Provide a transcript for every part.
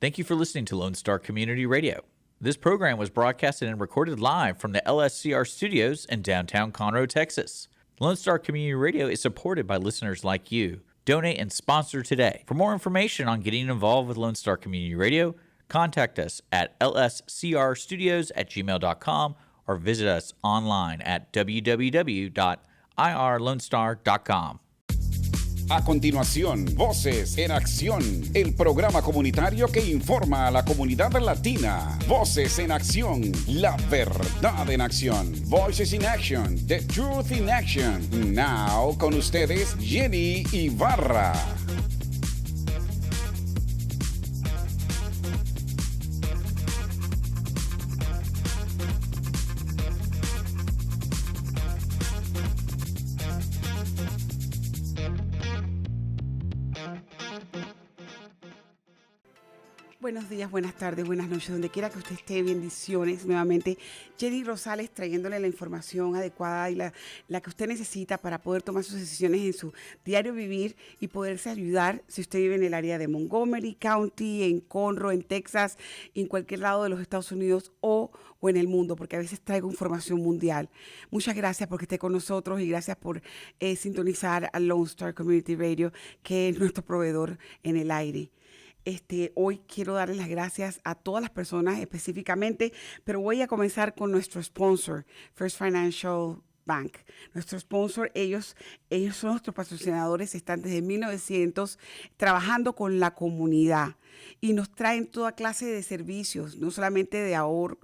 Thank you for listening to Lone Star Community Radio. This program was broadcasted and recorded live from the LSCR studios in downtown Conroe, Texas. Lone Star Community Radio is supported by listeners like you. Donate and sponsor today. For more information on getting involved with Lone Star Community Radio, contact us at lscrstudios@gmail.com or visit us online at www.irlonestar.com. A continuación, Voces en Acción, el programa comunitario que informa a la comunidad latina. Voces en Acción, la verdad en acción. Voices in Action, the truth in action. Now, con ustedes, Jenny Ibarra. Buenos días, buenas tardes, buenas noches, donde quiera que usted esté, bendiciones. Nuevamente, Jenny Rosales trayéndole la información adecuada y la que usted necesita para poder tomar sus decisiones en su diario vivir y poderse ayudar si usted vive en el área de Montgomery County, en Conroe, en Texas, en cualquier lado de los Estados Unidos o en el mundo, porque a veces traigo información mundial. Muchas gracias por que esté con nosotros y gracias por sintonizar a Lone Star Community Radio, que es nuestro proveedor en el aire. Hoy quiero darles las gracias a todas las personas específicamente, pero voy a comenzar con nuestro sponsor, First Financial Bank. Nuestro sponsor, ellos son nuestros patrocinadores, están desde 1900 trabajando con la comunidad y nos traen toda clase de servicios, no solamente de ahorro,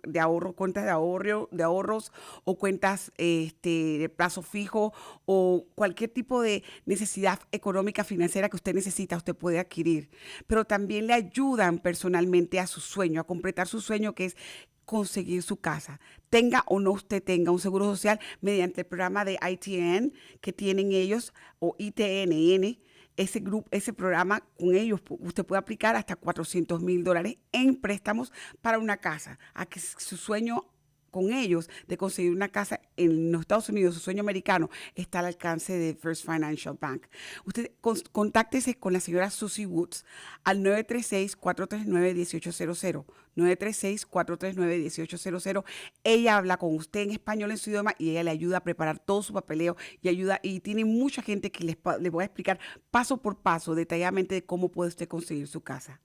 cuentas de ahorros o cuentas de plazo fijo o cualquier tipo de necesidad económica financiera que usted necesita, usted puede adquirir, pero también le ayudan personalmente a su sueño, a completar su sueño, que es conseguir su casa. Tenga o no usted tenga un seguro social mediante el programa de ITN que tienen ellos, o ITNN, ese programa, con ellos usted puede aplicar hasta $400,000 en préstamos para una casa, a que su sueño con ellos de conseguir una casa en los Estados Unidos, su sueño americano, está al alcance de First Financial Bank. Usted contáctese con la señora Susie Woods al 936-439-1800. 936-439-1800. Ella habla con usted en español, en su idioma, y ella le ayuda a preparar todo su papeleo y tiene mucha gente que les voy a explicar paso por paso, detalladamente, de cómo puede usted conseguir su casa.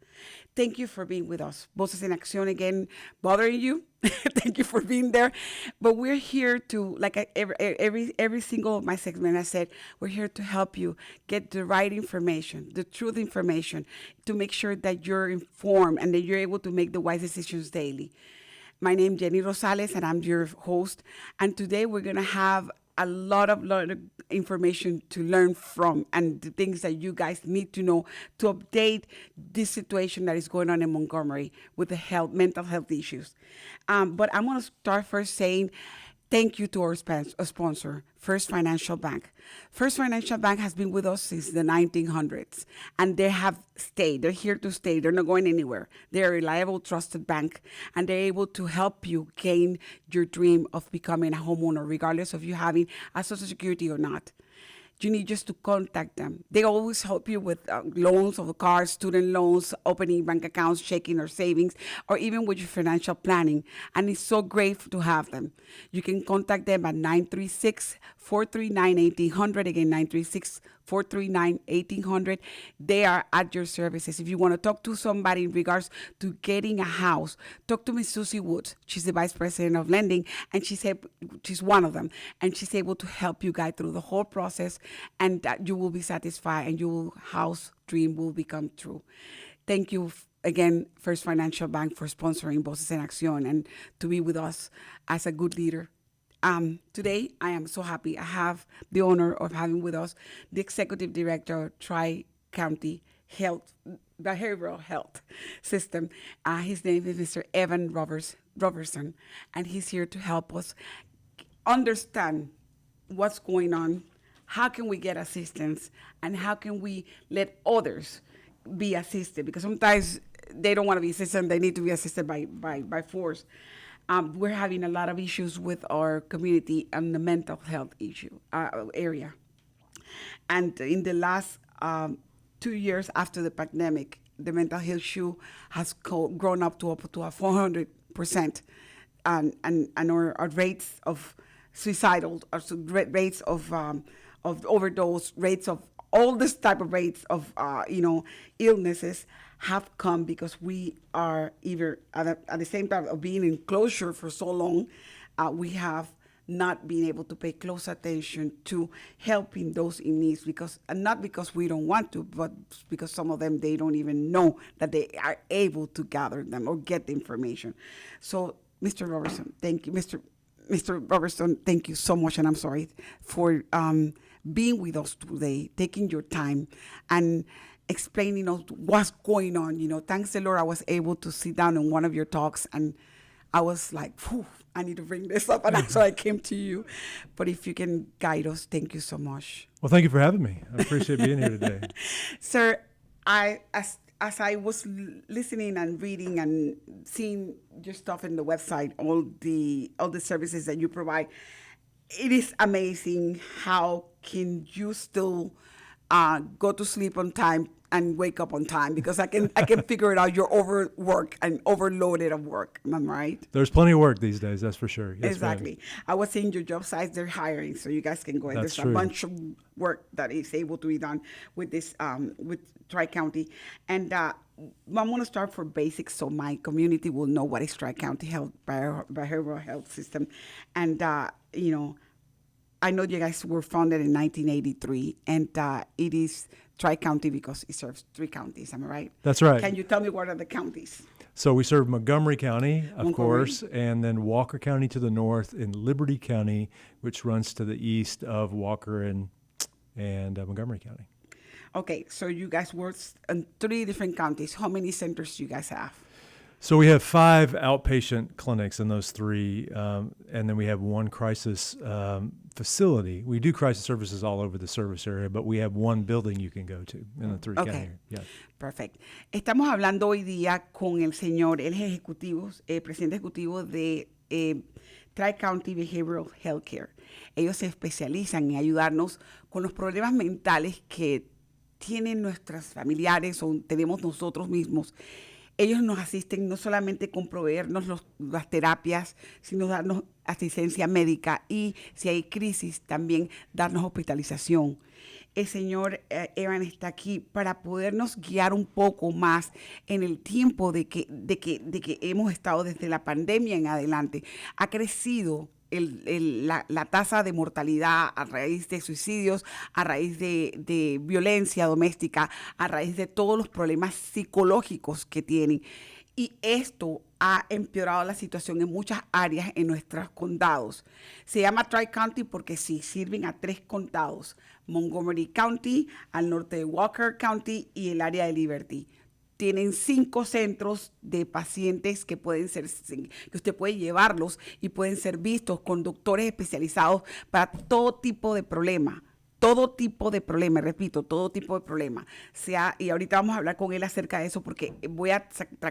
Thank you for being with us. Voces en Acción again, bothering you. Thank you for being there. But we're here to, like every single of my segment, I said, we're here to help you get the right information, the truth information, to make sure that you're informed and that you're able to make the wise decisions daily. My name is Jenny Rosales, and I'm your host. And today we're going to have a lot of information to learn from and the things that you guys need to know to update this situation that is going on in Montgomery with the mental health issues. But I'm going to start first saying thank you to our sponsor, First Financial Bank. First Financial Bank has been with us since the 1900s, and they have stayed. They're here to stay. They're not going anywhere. They're a reliable, trusted bank, and they're able to help you gain your dream of becoming a homeowner, regardless of you having a Social Security or not. You need just to contact them. They always help you with loans of cars, student loans, opening bank accounts, checking or savings, or even with your financial planning. And it's so great to have them. You can contact them at 936-439-1800. Again, 936-439-1800. They are at your services. If you want to talk to somebody in regards to getting a house, talk to Miss Susie Woods. She's the Vice President of Lending, and she's one of them. And she's able to help you guide through the whole process, and that you will be satisfied and your house dream will become true. Thank you again, First Financial Bank, for sponsoring Voces en Acción and to be with us as a good leader. Today, I am so happy. I have the honor of having with us the Executive Director of Tri-County Behavioral Health System. His name is Mr. Evan Roberson, and he's here to help us understand what's going on, how can we get assistance, and how can we let others be assisted, because sometimes they don't want to be assisted, they need to be assisted by force. We're having a lot of issues with our community and the mental health area. And in the last 2 years after the pandemic, the mental health issue has grown up to a 400%, and our rates of suicidal, rates of overdose, rates of all this type of rates of illnesses have come because we are either at the same time of being in closure for so long, we have not being able to pay close attention to helping those in need, not because we don't want to, but because some of them, they don't even know that they are able to gather them or get the information. So, Mr. Roberson, thank you. Mr. Roberson, thank you so much, and I'm sorry for being with us today, taking your time and explaining us what's going on. Thanks the Lord, I was able to sit down in one of your talks, and I was like, phew, I need to bring this up, and so I came to you. But if you can guide us, thank you so much. Well, thank you for having me. I appreciate being here today. Sir, as I was listening and reading and seeing your stuff in the website, all the services that you provide, it is amazing how can you still go to sleep on time and wake up on time, because I can figure it out. You're overworked and overloaded of work. Am I right? There's plenty of work these days, that's for sure. Yes, exactly. ma'am. I was seeing your job sites, th're hiring, so you guys can go ahead. That's There's true. a bunch of work that is able to be done with this, with Tri-County. And I'm going to start for basics so my community will know what is Tri-County Health, behavioral health system. And, I know you guys were founded in 1983, and it is Tri-County because it serves 3 counties. Am I right? That's right. Can you tell me what are the counties? So we serve Montgomery County, of course, and then Walker County to the north, and Liberty County, which runs to the east of Walker and Montgomery County. Okay, so you guys work in 3 different counties. How many centers do you guys have? So we have 5 outpatient clinics in those 3, and then we have 1 crisis facility. We do crisis services all over the service area, but we have 1 building you can go to in the 3 county. Yeah. Perfect. Estamos hablando hoy día con el señor, él es presidente ejecutivo de Tri-County Behavioral Healthcare. Ellos se especializan en ayudarnos con los problemas mentales que tienen nuestras familiares o tenemos nosotros mismos. Ellos nos asisten no solamente con proveernos las terapias, sino darnos asistencia médica y, si hay crisis, también darnos hospitalización. El señor Evan está aquí para podernos guiar un poco más en el tiempo de que hemos estado desde la pandemia en adelante. Ha crecido la tasa de mortalidad a raíz de suicidios, a raíz de violencia doméstica, a raíz de todos los problemas psicológicos que tienen. Y esto ha empeorado la situación en muchas áreas en nuestros condados. Se llama Tri-County porque sí, sirven a 3 condados: Montgomery County, al norte de Walker County y el área de Liberty. Tienen 5 centros de pacientes que usted puede llevarlos y pueden ser vistos con doctores especializados para todo tipo de problema. Repito, todo tipo de problema. Y ahorita vamos a hablar con él acerca de eso porque voy a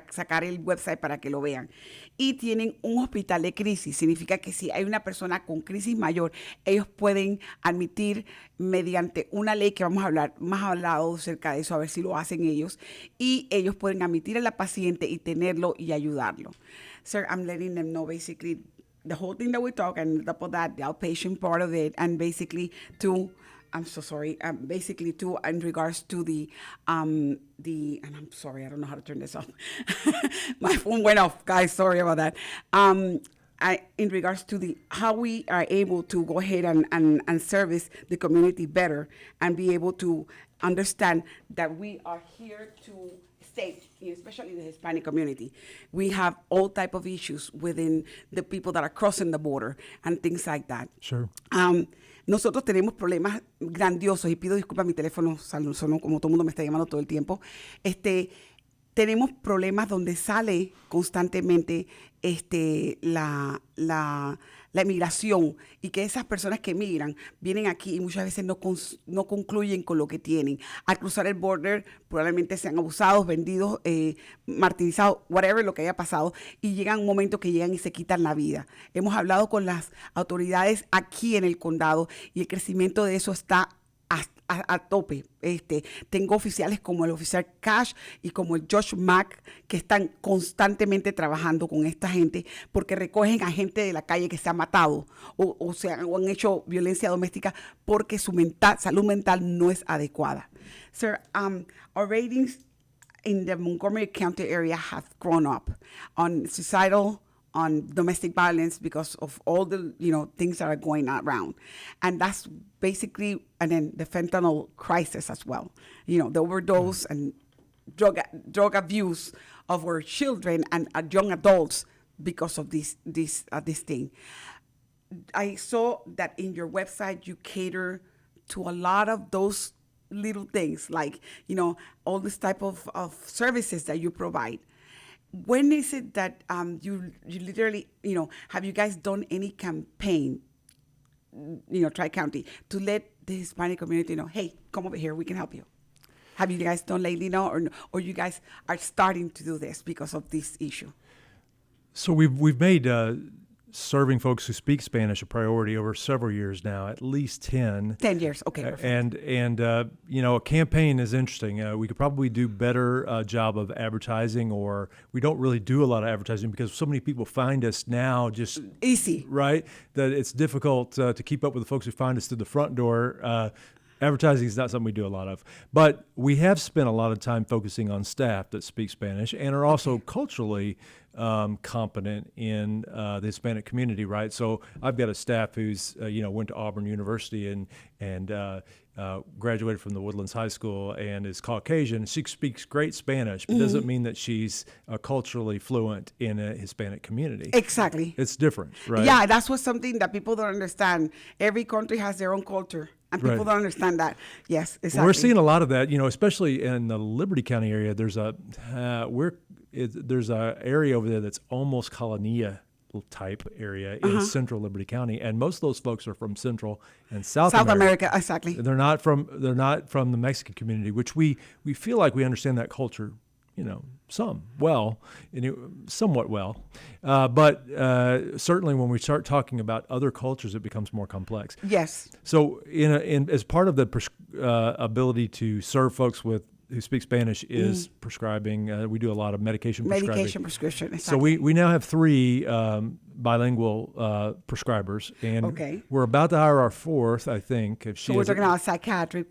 sacar el website para que lo vean. Y tienen un hospital de crisis. Significa que si hay una persona con crisis mayor, ellos pueden admitir mediante una ley que vamos a hablar, más hablado acerca de eso, a ver si lo hacen ellos. Y ellos pueden admitir a la paciente y tenerlo y ayudarlo. Sir, I'm letting them know basically the whole thing that we talk, and on top of that, the outpatient part of it, and basically I'm so sorry. Basically, too, in regards to and I'm sorry, I don't know how to turn this off. My phone went off, guys. Sorry about that. In regards to how we are able to go ahead and service the community better and be able to understand that we are here to stay, especially the Hispanic community. We have all type of issues within the people that are crossing the border and things like that. Sure. Nosotros tenemos problemas grandiosos, y pido disculpas, mi teléfono sonó como todo el mundo me está llamando todo el tiempo. Tenemos problemas donde sale constantemente la emigración, y que esas personas que emigran vienen aquí y muchas veces no concluyen con lo que tienen. Al cruzar el border probablemente sean abusados, vendidos, martirizados, whatever lo que haya pasado, y llegan un momento que llegan y se quitan la vida. Hemos hablado con las autoridades aquí en el condado y el crecimiento de eso está a tope. Tengo oficiales como el oficial Cash y como el Josh Mack que están constantemente trabajando con esta gente porque recogen a gente de la calle que se ha matado o han hecho violencia doméstica porque su salud mental no es adecuada. Sir, our ratings in the Montgomery County area have grown up on suicidal, on domestic violence because of all the things that are going around, and that's basically, and then the fentanyl crisis as well. The overdose and drug abuse of our children and young adults because of this thing. I saw that in your website you cater to a lot of those little things, like all this type of services that you provide. When is it that you literally, have you guys done any campaign, Tri-County, to let the Hispanic community know, hey, come over here, we can help you? Have you guys done lately or you guys are starting to do this because of this issue? So we've made serving folks who speak Spanish a priority over several years now, at least 10. 10 years, okay. Perfect. And a campaign is interesting. We could probably do better job of advertising, or we don't really do a lot of advertising because so many people find us now just easy, right? That it's difficult to keep up with the folks who find us through the front door. Advertising is not something we do a lot of, but we have spent a lot of time focusing on staff that speak Spanish and are also culturally competent in the Hispanic community, right? So I've got a staff who's went to Auburn University and graduated from the Woodlands High School and is Caucasian. She speaks great Spanish, but doesn't mean that she's culturally fluent in a Hispanic community. Exactly. It's different, right? Yeah, that's what's something that people don't understand. Every country has their own culture. And people don't understand that. Yes, exactly. We're seeing a lot of that, especially in the Liberty County area. There's a area over there that's almost Colonia type area in Central Liberty County, and most of those folks are from Central and South America. Exactly. They're not from the Mexican community, which we feel like we understand that culture, somewhat well. But certainly when we start talking about other cultures, it becomes more complex. Yes. So as part of the ability to serve folks who speak Spanish is prescribing. We do a lot of medication prescription. Exactly. So we now have 3 bilingual prescribers, and we're about to hire our 4th, I think. So we're talking about psychiatric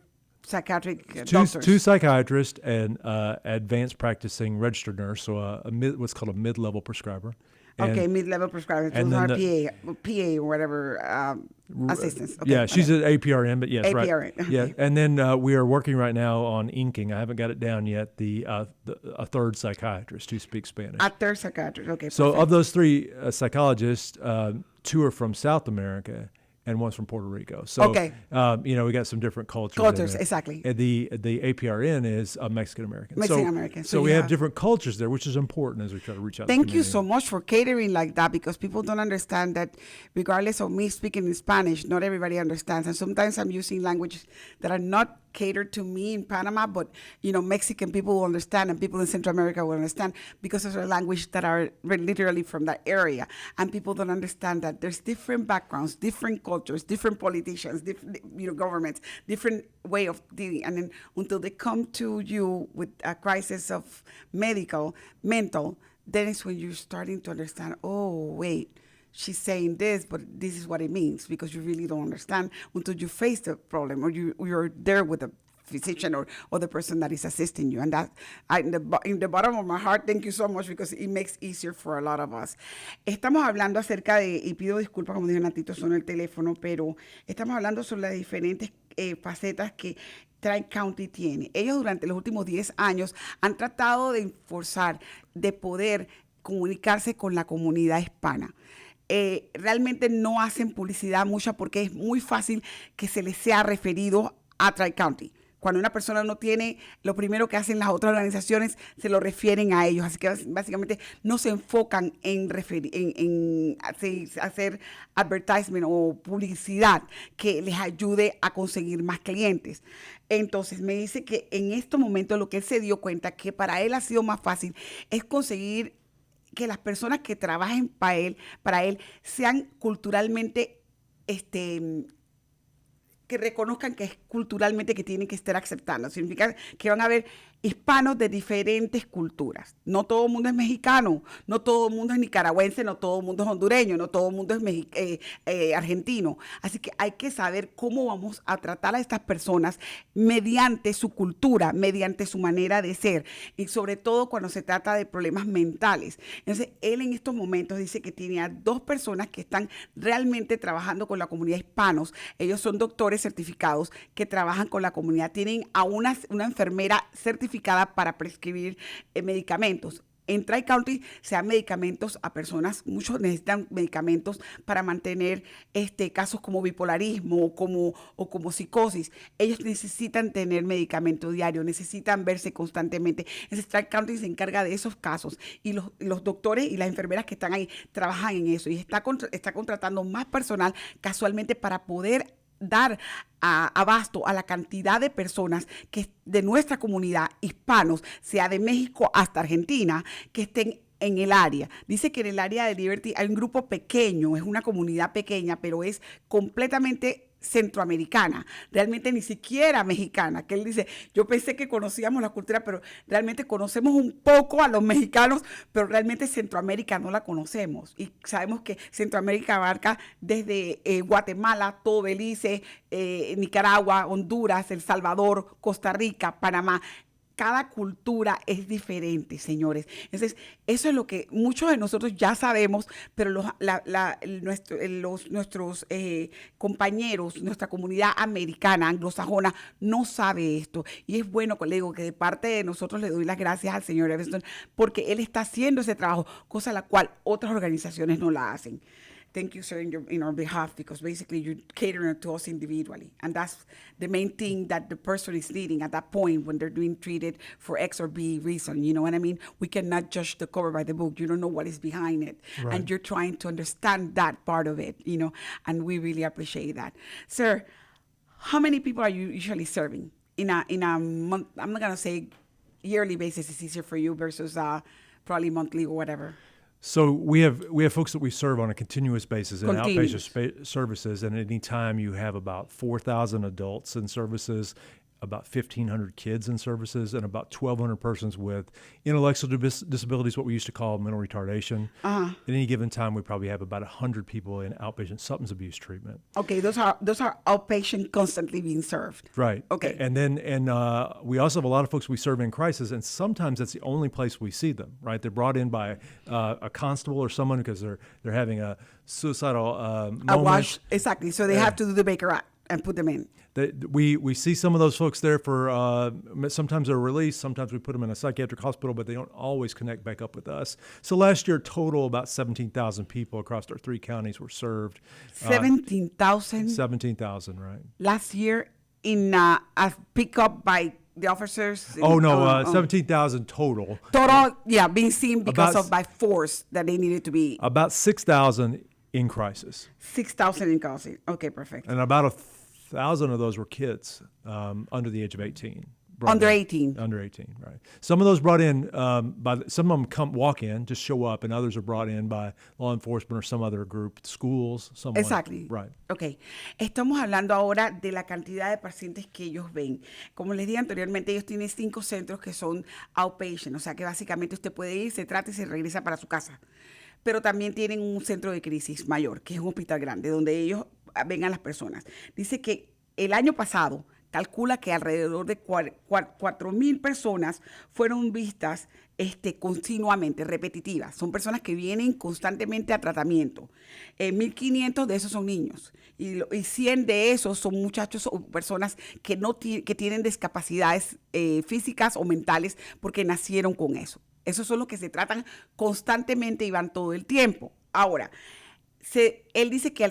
doctors. 2 psychiatrists and advanced practicing registered nurse, so what's called a mid-level prescriber. Mid-level prescriber. And then PA or whatever assistance. Okay, yeah, she's an APRN, but yes, APRN. right. Okay. Yeah, and then we are working right now on inking. I haven't got it down yet. A 3rd psychiatrist who speaks Spanish. A 3rd psychiatrist. Okay. So perfect. of those 3 psychologists, 2 are from South America and one's from Puerto Rico. So, we got some different cultures. Cultures, exactly. And the APRN is Mexican American. Mexican-American. So we have different cultures there, which is important as we try to reach out to the community. Thank you so much for catering like that, because people don't understand that regardless of me speaking in Spanish, not everybody understands. And sometimes I'm using language that are not catered to me in Panama, but Mexican people will understand and people in Central America will understand because of their language that are literally from that area. And people don't understand that there's different backgrounds, different cultures, different politicians, different governments, different way of dealing. And then until they come to you with a crisis of mental, then it's when you're starting to understand, oh, wait, she's saying this, but this is what it means, because you really don't understand until you face the problem or you're there with the physician or the person that is assisting you. And that, in the bottom of my heart, thank you so much, because it makes easier for a lot of us. Estamos hablando acerca de, y pido disculpas, como dijo Natito, sonó el teléfono, pero estamos hablando sobre las diferentes facetas que Tri-County tiene. Ellos durante los últimos 10 años han tratado de enforzar, de poder comunicarse con la comunidad hispana. Realmente no hacen publicidad mucha porque es muy fácil que se les sea referido a Tri-County. Cuando una persona no tiene, lo primero que hacen las otras organizaciones se lo refieren a ellos. Así que básicamente no se enfocan en hacer advertisement o publicidad que les ayude a conseguir más clientes. Entonces me dice que en estos momentos lo que él se dio cuenta que para él ha sido más fácil es conseguir que las personas que trabajen para él sean culturalmente que reconozcan que es culturalmente que tienen que estar aceptando. Significa que van a haber hispanos de diferentes culturas. No todo el mundo es mexicano, no todo el mundo es nicaragüense, no todo el mundo es hondureño, no todo el mundo es argentino. Así que hay que saber cómo vamos a tratar a estas personas mediante su cultura, mediante su manera de ser, y sobre todo cuando se trata de problemas mentales. Entonces, él en estos momentos dice que tiene a 2 personas que están realmente trabajando con la comunidad hispanos. Ellos son doctores certificados que trabajan con la comunidad. Tienen a una enfermera certificada para prescribir medicamentos. En Tri-County se dan medicamentos a personas, muchos necesitan medicamentos para mantener casos como bipolarismo o como psicosis. Ellos necesitan tener medicamento diario, necesitan verse constantemente. Entonces Tri-County se encarga de esos casos y los doctores y las enfermeras que están ahí trabajan en eso y está contratando más personal casualmente para poder dar abasto a la cantidad de personas que de nuestra comunidad, hispanos, sea de México hasta Argentina, que estén en el área. Dice que en el área de Liberty hay un grupo pequeño, es una comunidad pequeña, pero es completamente centroamericana, realmente ni siquiera mexicana, que él dice, yo pensé que conocíamos la cultura, pero realmente conocemos un poco a los mexicanos, pero realmente Centroamérica no la conocemos, y sabemos que Centroamérica abarca desde Guatemala, todo Belice, Nicaragua, Honduras, El Salvador, Costa Rica, Panamá. Cada cultura es diferente, señores. Entonces, eso es lo que muchos de nosotros ya sabemos, pero nuestros compañeros, nuestra comunidad americana, anglosajona, no sabe esto. Y es bueno, le digo, que de parte de nosotros le doy las gracias al señor Roberson, porque él está haciendo ese trabajo, cosa la cual otras organizaciones no la hacen. Thank you, sir, in our behalf, because basically you're catering to us individually. And that's the main thing that the person is needing at that point when they're being treated for X or B reason. You know what I mean? We cannot judge the cover by the book. You don't know what is behind it. Right. And you're trying to understand that part of it, and we really appreciate that. Sir, how many people are you usually serving in a month? I'm not going to say yearly basis. It's easier for you versus probably monthly or whatever. So we have folks that we serve on a continuous basis in outpatient services, and at any time you have about 4,000 adults in services, about 1,500 kids in services, and about 1,200 persons with intellectual disabilities, what we used to call mental retardation. At any given time, we probably have about 100 people in outpatient substance abuse treatment. Okay, those are outpatient constantly being served. Right. Okay. And we also have a lot of folks we serve in crisis, and sometimes that's the only place we see them. Right. They're brought in by a constable or someone because they're having a suicidal moment. Exactly. So they have to do the Baker Act and put them in. We see some of those folks there for sometimes they're released, sometimes we put them in a psychiatric hospital, but they don't always connect back up with us. So last year, total about 17,000 people across our 3 counties were served. 17,000? 17,000, right. Last year in a pickup by the officers? 17,000 total. Total, yeah, being seen because by force that they needed to be. About 6,000 in crisis. 6,000 in crisis. Okay, perfect. And about 1,000 of those were kids under the age of 18. Under 18. Under 18, right. Some of those brought in some of them walk in, just show up, and others are brought in by law enforcement or some other group, schools, someone. Exactly. Right. Okay. Estamos hablando ahora de la cantidad de pacientes que ellos ven. Como les dije anteriormente, ellos tienen 5 centros que son outpatient, o sea que básicamente usted puede ir, se trata y se regresa para su casa. Pero también tienen un centro de crisis mayor, que es un hospital grande, donde ellos ven a las personas. Dice que el año pasado calcula que alrededor de 4,000 personas fueron vistas continuamente, repetitivas. Son personas que vienen constantemente a tratamiento. 1,500 de esos son niños y 100 de esos son muchachos o personas que tienen discapacidades físicas o mentales porque nacieron con eso. Esos son los que se tratan constantemente y van todo el tiempo. Ahora, él dice que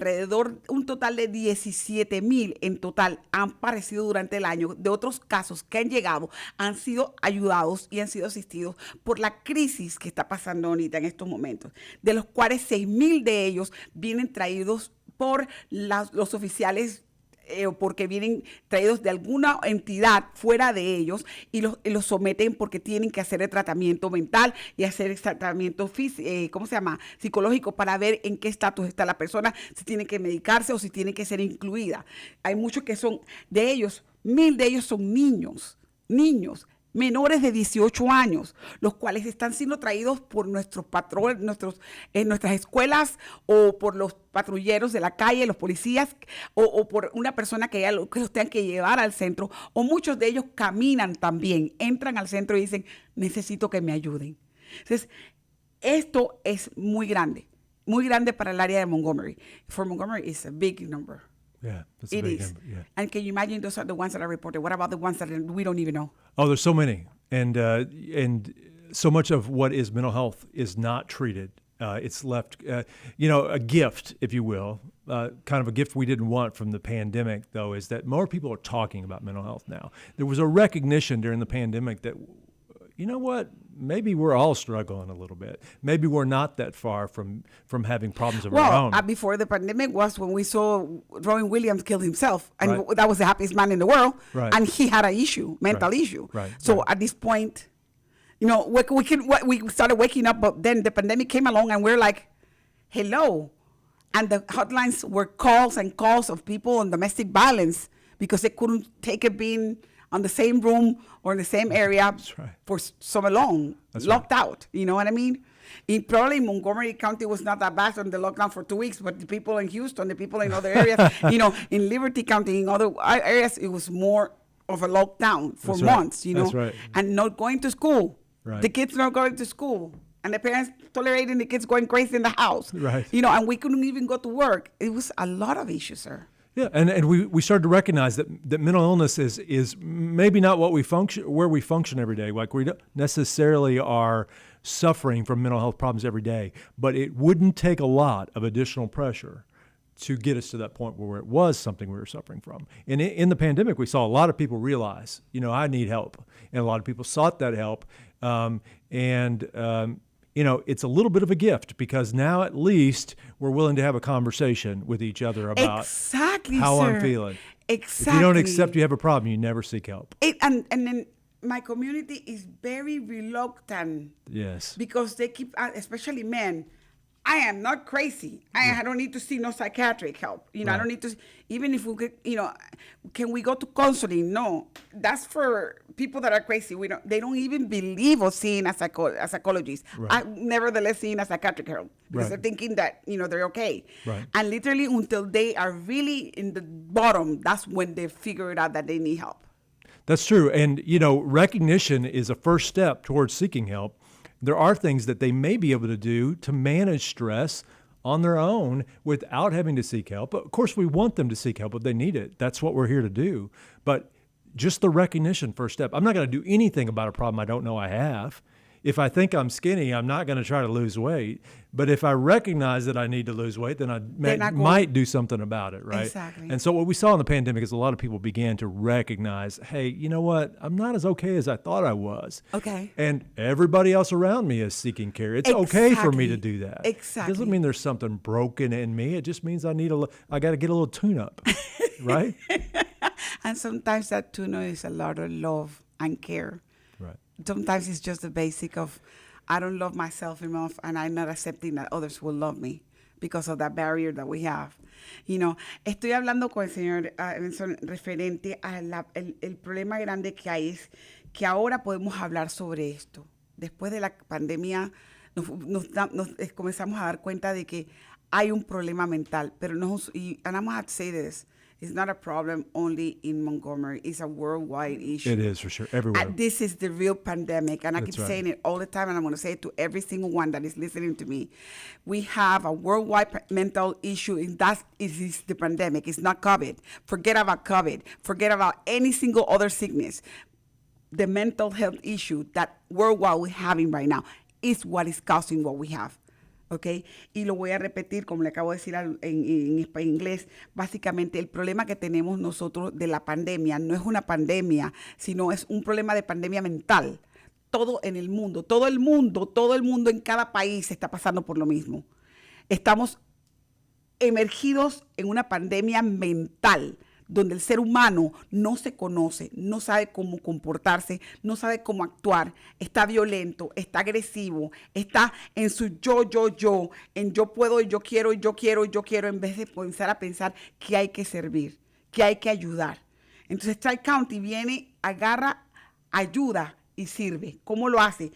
un total de 17,000 en total han aparecido durante el año de otros casos que han llegado, han sido ayudados y han sido asistidos por la crisis que está pasando ahorita en estos momentos, de los cuales 6,000 de ellos vienen traídos por los oficiales o porque vienen traídos de alguna entidad fuera de ellos y los someten porque tienen que hacer el tratamiento mental y hacer el tratamiento psicológico para ver en qué estatus está la persona, si tiene que medicarse o si tiene que ser incluida. Hay muchos que son de ellos, 1,000 de ellos son niños menores de 18 años, los cuales están siendo traídos por nuestros patrones, en nuestras escuelas o por los patrulleros de la calle, los policías o por una persona que los tengan que llevar al centro, o muchos de ellos caminan también, entran al centro y dicen, necesito que me ayuden. Entonces, esto es muy grande para el área de Montgomery. For Montgomery, it's a big number. Yeah, that's a It big is. number. Yeah. And can you imagine those are the ones that are reported? What about the ones that we don't even know? Oh, there's so many, and so much of what is mental health is not treated. It's left, a gift, if you will, kind of a gift we didn't want from the pandemic, though, is that more people are talking about mental health now. There was a recognition during the pandemic that, you know what, maybe we're all struggling a little bit. Maybe we're not that far from having problems of our own. Before the pandemic was when we saw Robin Williams kill himself, and Right. that was the happiest man in the world, Right. and he had an issue, mental Right. issue. Right. So Right. at this point, we started waking up, but then the pandemic came along, and we're like, hello. And the hotlines were calls and calls of people on domestic violence because they couldn't take it being on the same room or in the same area right. for so long, That's locked out. You know what I mean? Probably Montgomery County was not that bad on the lockdown for 2 weeks, but the people in Houston, the people in other areas, in Liberty County, in other areas, it was more of a lockdown for That's right. months, That's right. and not going to school. Right. The kids not going to school. And the parents tolerating the kids going crazy in the house. Right. And we couldn't even go to work. It was a lot of issues, sir. Yeah, and we started to recognize that mental illness is maybe not where we function every day. Like we don't necessarily are suffering from mental health problems every day, but it wouldn't take a lot of additional pressure to get us to that point where it was something we were suffering from. And in the pandemic, we saw a lot of people realize, I need help, and a lot of people sought that help. It's a little bit of a gift because now at least we're willing to have a conversation with each other about how sir. I'm feeling. Exactly. If you don't accept you have a problem, you never seek help. And then my community is very reluctant. Yes. Because they keep, especially men, I am not crazy. I don't need to see no psychiatric help. I don't need to, even if we could, can we go to counseling? No, that's for people that are crazy. They don't even believe of seeing a psychologist. Right. Nevertheless, seeing a psychiatric help because Right. they're thinking that, they're okay. Right. And literally until they are really in the bottom, that's when they figure it out that they need help. That's true. And, recognition is a first step towards seeking help. There are things that they may be able to do to manage stress on their own without having to seek help. Of course, we want them to seek help if they need it. That's what we're here to do. But just the recognition first step. I'm not going to do anything about a problem I don't know I have. If I think I'm skinny, I'm not going to try to lose weight. But if I recognize that I need to lose weight, then I might do something about it, right? Exactly. And so what we saw in the pandemic is a lot of people began to recognize, hey, you know what? I'm not as okay as I thought I was. Okay. And everybody else around me is seeking care. It's okay for me to do that. Exactly. It doesn't mean there's something broken in me. It just means I got to get a little tune-up, right? And sometimes that tune-up is a lot of love and care. Right. Sometimes it's just the basic of, I don't love myself enough and I'm not accepting that others will love me because of that barrier that we have. Estoy hablando con el señor Benson referente a el problema grande que hay es que ahora podemos hablar sobre esto. Después de la pandemia nos comenzamos a dar cuenta de que hay un problema mental, and I'm going to have to say this, it's not a problem only in Montgomery. It's a worldwide issue. It is for sure, everywhere. This is the real pandemic, and I That's keep right. saying it all the time, and I'm going to say it to every single one that is listening to me. We have a worldwide mental issue, and that is the pandemic. It's not COVID. Forget about COVID. Forget about any single other sickness. The mental health issue that worldwide we're having right now is what is causing what we have. ¿Ok? Y lo voy a repetir, como le acabo de decir en inglés. Básicamente, el problema que tenemos nosotros de la pandemia no es una pandemia, sino es un problema de pandemia mental. Todo en el mundo, todo el mundo en cada país está pasando por lo mismo. Estamos emergidos en una pandemia mental. donde el ser humano no se conoce, no sabe cómo comportarse, no sabe cómo actuar, está violento, está agresivo, está en su yo, en yo puedo, yo quiero, en vez de comenzar a pensar que hay que servir, que hay que ayudar. Entonces Tri-County viene, agarra, ayuda y sirve. ¿Cómo lo hace?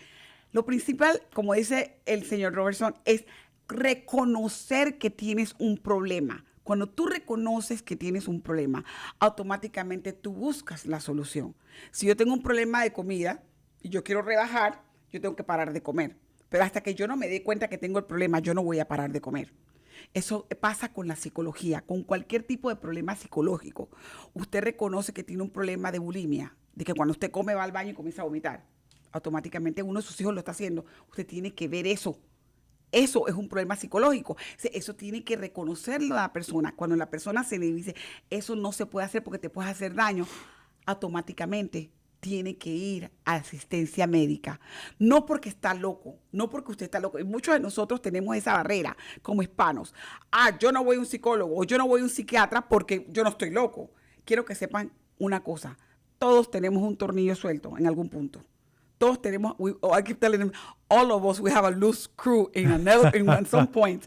Lo principal, como dice el señor Roberson, es reconocer que tienes un problema. Cuando tú reconoces que tienes un problema, automáticamente tú buscas la solución. Si yo tengo un problema de comida y yo quiero rebajar, yo tengo que parar de comer. Pero hasta que yo no me dé cuenta que tengo el problema, yo no voy a parar de comer. Eso pasa con la psicología, con cualquier tipo de problema psicológico. Usted reconoce que tiene un problema de bulimia, de que cuando usted come va al baño y comienza a vomitar. Automáticamente uno de sus hijos lo está haciendo. Usted tiene que ver eso. Eso es un problema psicológico. Eso tiene que reconocerlo a la persona. Cuando la persona se le dice, eso no se puede hacer porque te puedes hacer daño, automáticamente tiene que ir a asistencia médica. No porque está loco, no porque usted está loco. Y muchos de nosotros tenemos esa barrera como hispanos. Yo no voy a un psicólogo o yo no voy a un psiquiatra porque yo no estoy loco. Quiero que sepan una cosa. Todos tenemos un tornillo suelto en algún punto. Todos tenemos, I keep telling them, all of us, we have a loose screw in some point.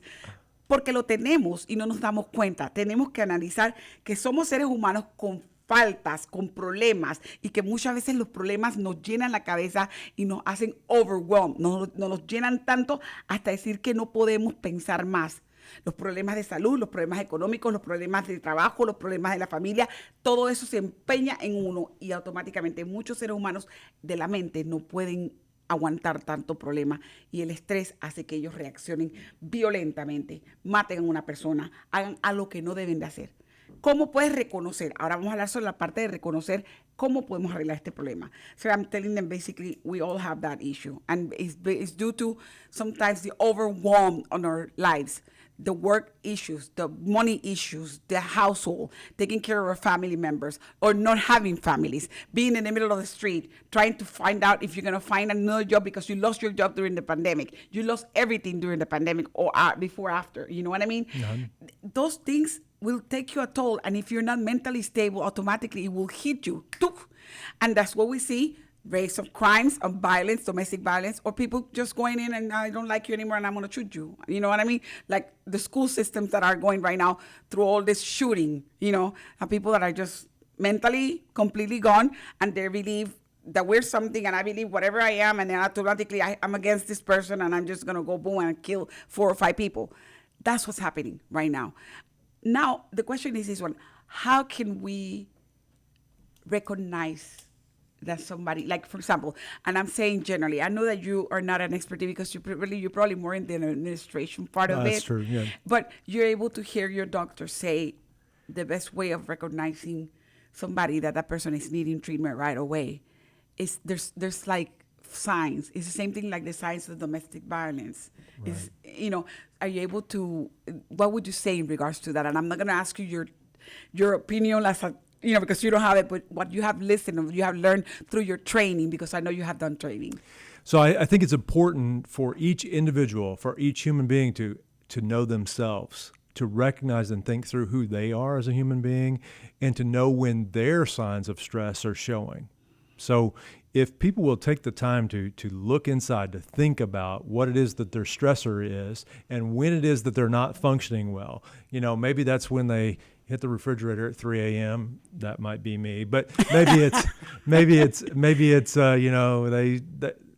Porque lo tenemos y no nos damos cuenta. Tenemos que analizar que somos seres humanos con faltas, con problemas, y que muchas veces los problemas nos llenan la cabeza y nos hacen overwhelmed, nos llenan tanto hasta decir que no podemos pensar más. Los problemas de salud, los problemas económicos, los problemas de trabajo, los problemas de la familia, todo eso se empeña en uno y automáticamente muchos seres humanos de la mente no pueden aguantar tanto problema y el estrés hace que ellos reaccionen violentamente, maten a una persona, hagan algo que no deben de hacer. ¿Cómo puedes reconocer? Ahora vamos a hablar sobre la parte de reconocer cómo podemos arreglar este problema. So I'm telling them basically we all have that issue and it's due to sometimes the overwhelm on our lives. The work issues, the money issues, the household, taking care of our family members or not having families, being in the middle of the street, trying to find out if you're going to find another job because you lost your job during the pandemic. You lost everything during the pandemic or before, after. You know what I mean? Yeah. Those things will take you a toll. And if you're not mentally stable, automatically it will hit you. And that's what we see. Rates of crimes, of violence, domestic violence, or people just going in and I don't like you anymore and I'm going to shoot you. You know what I mean? Like the school systems that are going right now through all this shooting, people that are just mentally completely gone and they believe that we're something and I believe whatever I am and then automatically I'm against this person and I'm just going to go boom and kill 4 or 5 people. That's what's happening right now. Now, the question is this one. How can we recognize that somebody, like for example, and I'm saying generally, I know that you are not an expert because you're probably more in the administration part of it. That's true, yeah. But you're able to hear your doctor say the best way of recognizing somebody that person is needing treatment right away is there's like signs. It's the same thing like the signs of domestic violence. Right. Are you able to, what would you say in regards to that? And I'm not going to ask you your opinion as a, because you don't have it, but what you have listened, you have learned through your training, because I know you have done training. So I think it's important for each individual, for each human being to know themselves, to recognize and think through who they are as a human being, and to know when their signs of stress are showing. So if people will take the time to look inside, to think about what it is that their stressor is and when it is that they're not functioning well, maybe that's when they hit the refrigerator at 3 a.m. That might be me, but maybe it's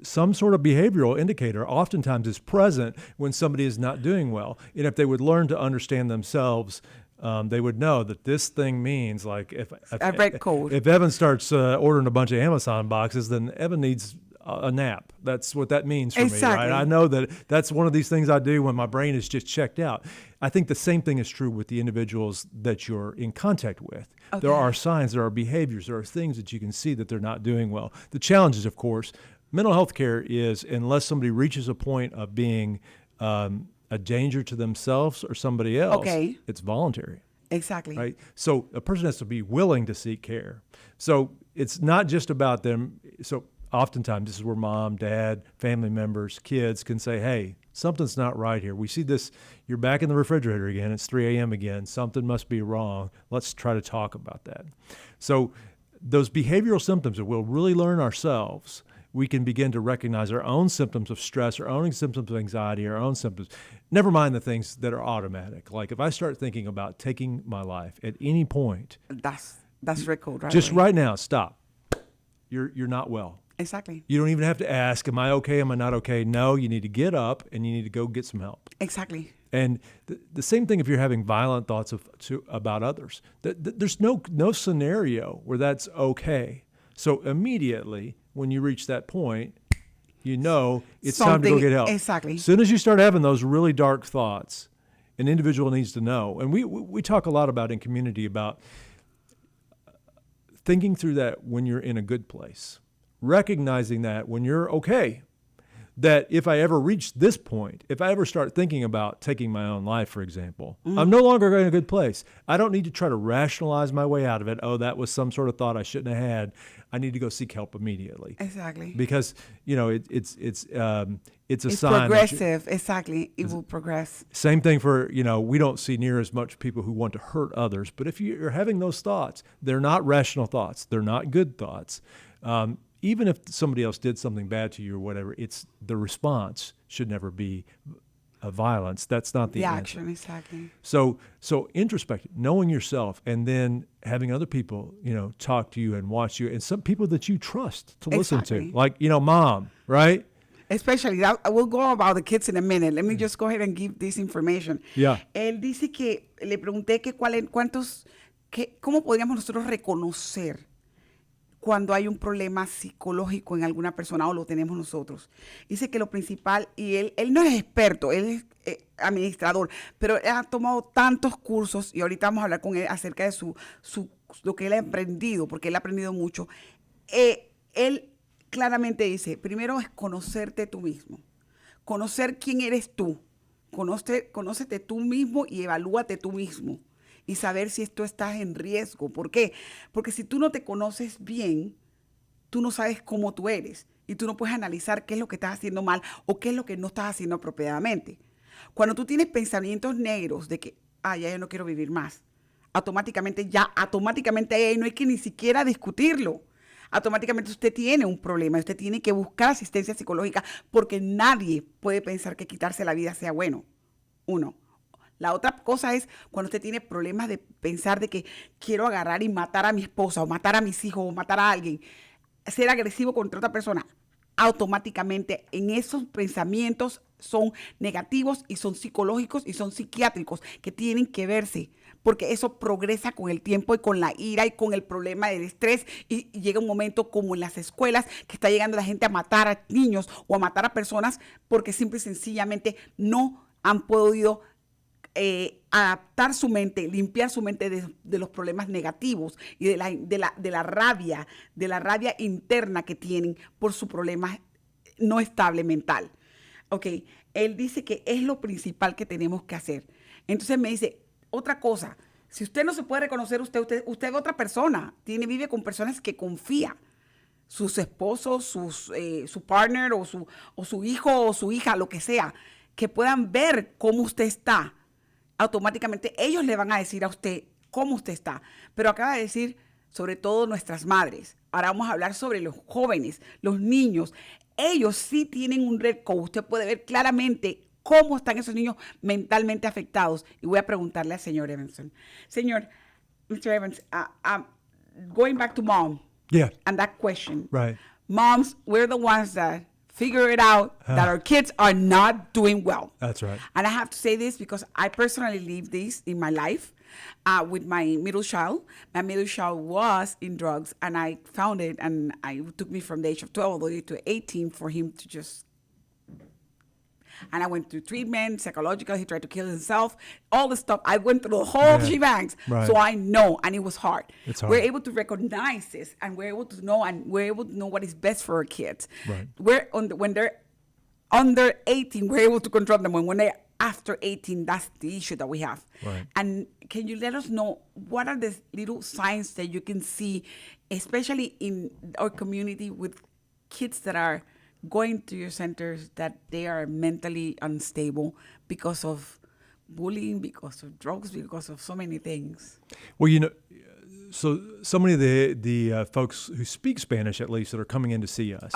some sort of behavioral indicator oftentimes is present when somebody is not doing well. And if they would learn to understand themselves, they would know that this thing means, like if Evan starts ordering a bunch of Amazon boxes, then Evan needs a nap. That's what that means for me, right? I know that that's one of these things I do when my brain is just checked out. I think the same thing is true with the individuals that you're in contact with. Okay. There are signs, there are behaviors, there are things that you can see that they're not doing well. The challenge is, of course, mental health care is, unless somebody reaches a point of being a danger to themselves or somebody else, it's voluntary. Exactly. Right? So a person has to be willing to seek care. So it's not just about them. So oftentimes this is where mom, dad, family members, kids can say, hey, something's not right here. We see this, you're back in the refrigerator again. It's 3 a.m. again. Something must be wrong. Let's try to talk about that. So those behavioral symptoms that we'll really learn ourselves, we can begin to recognize our own symptoms of stress, our own symptoms of anxiety, our own symptoms. Never mind the things that are automatic. Like if I start thinking about taking my life at any point, that's record, right? just right now, stop. You're not well. Exactly. You don't even have to ask, am I okay? Am I not okay? No, you need to get up and you need to go get some help. Exactly. And the same thing if you're having violent thoughts about others. There's no scenario where that's okay. So immediately when you reach that point, you know it's time to go get help. Exactly. As soon as you start having those really dark thoughts, an individual needs to know. And we talk a lot about in community about thinking through that when you're in a good place. Recognizing that when you're okay, that if I ever reach this point, if I ever start thinking about taking my own life, for example, I'm no longer in a good place. I don't need to try to rationalize my way out of it. Oh, that was some sort of thought I shouldn't have had. I need to go seek help immediately. Exactly. Because, it's a it's sign. Progressive. Exactly. It will progress. Same thing for, we don't see near as much people who want to hurt others. But if you're having those thoughts, they're not rational thoughts. They're not good thoughts. Even if somebody else did something bad to you or whatever, it's the response should never be violence. That's not the answer. Action, exactly. So introspective, knowing yourself, and then having other people, talk to you and watch you, and some people that you trust to listen to, like mom, right? Especially, we'll go about the kids in a minute. Let me just go ahead and give this information. Yeah. Él dice que le pregunté que cómo podríamos nosotros reconocer cuando hay un problema psicológico en alguna persona o lo tenemos nosotros. Dice que lo principal, y él no es experto, él es administrador, pero él ha tomado tantos cursos, y ahorita vamos a hablar con él acerca de lo que él ha aprendido, porque él ha aprendido mucho. Él claramente dice, primero es conocerte tú mismo, conocer quién eres tú, conócete tú mismo y evalúate tú mismo. Y saber si esto estás en riesgo. ¿Por qué? Porque si tú no te conoces bien, tú no sabes cómo tú eres. Y tú no puedes analizar qué es lo que estás haciendo mal o qué es lo que no estás haciendo apropiadamente. Cuando tú tienes pensamientos negros de que, ya yo no quiero vivir más, automáticamente ahí no hay que ni siquiera discutirlo. Automáticamente usted tiene un problema, usted tiene que buscar asistencia psicológica porque nadie puede pensar que quitarse la vida sea bueno. Uno. La otra cosa es cuando usted tiene problemas de pensar de que quiero agarrar y matar a mi esposa o matar a mis hijos o matar a alguien, ser agresivo contra otra persona, automáticamente en esos pensamientos son negativos y son psicológicos y son psiquiátricos que tienen que verse, porque eso progresa con el tiempo y con la ira y con el problema del estrés y llega un momento como en las escuelas que está llegando la gente a matar a niños o a matar a personas porque simple y sencillamente no han podido adaptar su mente, limpiar su mente de los problemas negativos y de la rabia interna que tienen por su problema no estable mental. Ok, él dice que es lo principal que tenemos que hacer. Entonces me dice, otra cosa, si usted no se puede reconocer, usted es otra persona, vive con personas que confía, sus esposos, su partner o su hijo o su hija, lo que sea, que puedan ver cómo usted está. Automáticamente ellos le van a decir a usted cómo usted está. Pero acaba de decir, sobre todo nuestras madres. Ahora vamos a hablar sobre los jóvenes, los niños. Ellos sí tienen un red code. Usted puede ver claramente cómo están esos niños mentalmente afectados. Y voy a preguntarle al señor Evanson. Señor, Mr. Evans, going back to mom. Yeah. And that question. Right. Moms, we're the ones that figure it out that our kids are not doing well. That's right. And I have to say this because I personally lived this in my life with my middle child. My middle child was in drugs, and I found it, and it took me from the age of 12 all the way to 18 for him to just... And I went through treatment, psychological, he tried to kill himself, all the stuff. I went through the whole shebangs. Right. So I know, and it was hard. It's hard. We're able to recognize this, and we're able to know what is best for our kids. Right. When they're under 18, we're able to control them. When they're after 18, that's the issue that we have. Right. And can you let us know what are the little signs that you can see, especially in our community with kids that are going to your centers that they are mentally unstable because of bullying, because of drugs, because of so many things? Well, so many of the folks who speak Spanish, at least, that are coming in to see us,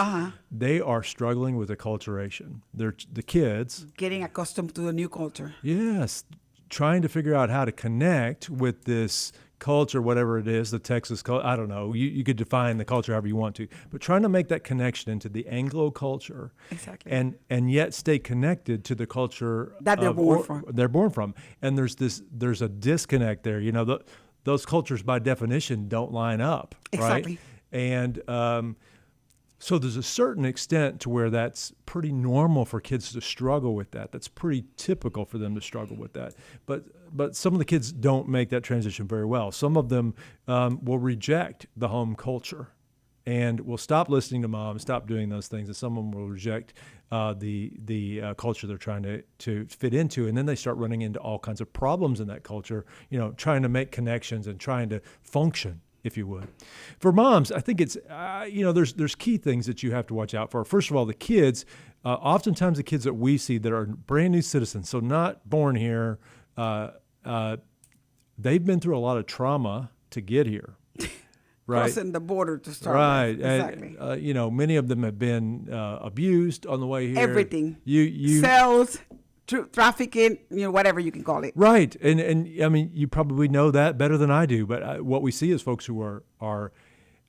they are struggling with acculturation. They're the kids Getting accustomed to the new culture. Yes, trying to figure out how to connect with this culture, whatever it is, the Texas culture. I don't know. You could define the culture however you want to, but trying to make that connection into the Anglo culture, Exactly. and yet stay connected to the culture That they're born from. And there's a disconnect there. Those cultures by definition don't line up, Exactly. right? And so there's a certain extent to where that's pretty normal for kids to struggle with that. That's pretty typical for them to struggle with that. But some of the kids don't make that transition very well. Some of them will reject the home culture and will stop listening to mom, stop doing those things, and some of them will reject the culture they're trying to fit into, and then they start running into all kinds of problems in that culture, trying to make connections and trying to function, if you would. For moms, I think it's, there's key things that you have to watch out for. First of all, the kids, oftentimes the kids that we see that are brand new citizens, so not born here, they've been through a lot of trauma to get here. Right. Crossing the border to start right. with. Exactly. And, many of them have been abused on the way here. Everything. You Sales, trafficking, whatever you can call it. Right. And I mean, you probably know that better than I do, but what we see is folks who are